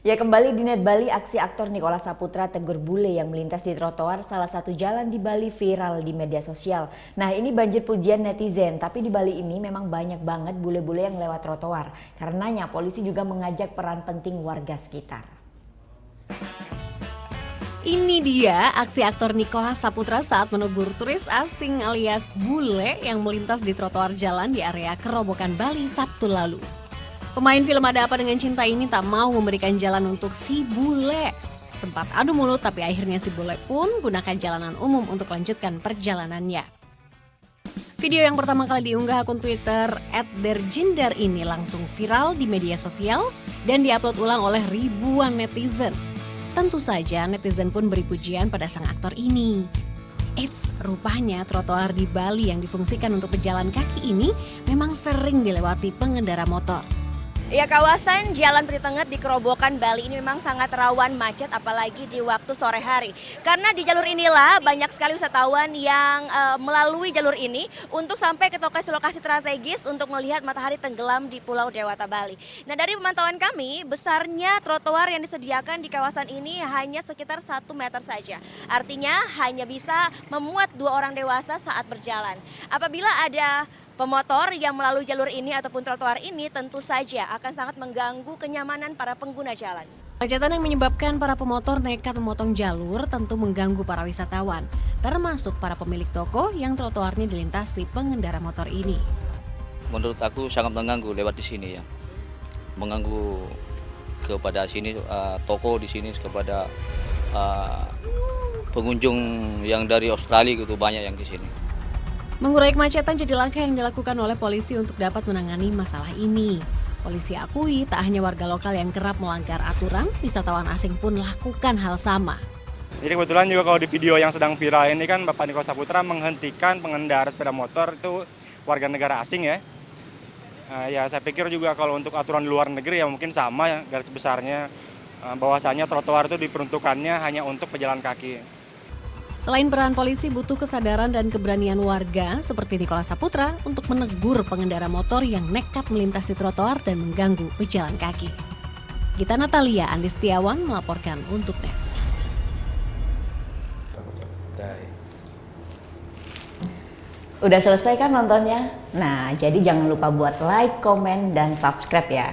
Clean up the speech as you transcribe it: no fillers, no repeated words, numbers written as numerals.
Ya, kembali di Net Bali, aksi aktor Nicholas Saputra tegur bule yang melintas di trotoar salah satu jalan di Bali viral di media sosial. Nah, ini banjir pujian netizen, tapi di Bali ini memang banyak banget bule-bule yang lewat trotoar. Karenanya polisi juga mengajak peran penting warga sekitar. Ini dia aksi aktor Nicholas Saputra saat menegur turis asing alias bule yang melintas di trotoar jalan di area Kerobokan Bali Sabtu lalu. Pemain film Ada Apa Dengan Cinta ini tak mau memberikan jalan untuk si bule. Sempat adu mulut tapi akhirnya si bule pun gunakan jalanan umum untuk lanjutkan perjalanannya. Video yang pertama kali diunggah akun Twitter @derjindar ini langsung viral di media sosial dan diupload ulang oleh ribuan netizen. Tentu saja netizen pun beri pujian pada sang aktor ini. Eits, rupanya trotoar di Bali yang difungsikan untuk pejalan kaki ini memang sering dilewati pengendara motor. Ya, kawasan Jalan Peti Tengah di Kerobokan Bali ini memang sangat rawan macet apalagi di waktu sore hari. Karena di jalur inilah banyak sekali wisatawan yang melalui jalur ini untuk sampai ke lokasi-lokasi strategis untuk melihat matahari tenggelam di Pulau Dewata Bali. Nah, dari pemantauan kami, besarnya trotoar yang disediakan di kawasan ini hanya sekitar 1 meter saja. Artinya hanya bisa memuat 2 orang dewasa saat berjalan. Apabila ada pemotor yang melalui jalur ini ataupun trotoar ini tentu saja akan sangat mengganggu kenyamanan para pengguna jalan. Kemacetan yang menyebabkan para pemotor nekat memotong jalur tentu mengganggu para wisatawan, termasuk para pemilik toko yang trotoarnya dilintasi pengendara motor ini. Menurut aku sangat mengganggu lewat di sini ya, mengganggu kepada sini toko di sini kepada pengunjung yang dari Australia gitu banyak yang di sini. Mengurai kemacetan jadi langkah yang dilakukan oleh polisi untuk dapat menangani masalah ini. Polisi akui tak hanya warga lokal yang kerap melanggar aturan, wisatawan asing pun lakukan hal sama. Jadi kebetulan juga kalau di video yang sedang viral ini kan Bapak Nicholas Saputra menghentikan pengendara sepeda motor itu warga negara asing ya. Ya saya pikir juga kalau untuk aturan di luar negeri ya mungkin sama ya, garis besarnya bahwasanya trotoar itu diperuntukannya hanya untuk pejalan kaki. Selain peran polisi, butuh kesadaran dan keberanian warga seperti Nicholas Saputra untuk menegur pengendara motor yang nekat melintasi trotoar dan mengganggu pejalan kaki. Gita Natalia, Andi Setiawan melaporkan untuk NET. Udah selesai kan nontonnya? Nah, jadi jangan lupa buat like, komen, dan subscribe ya.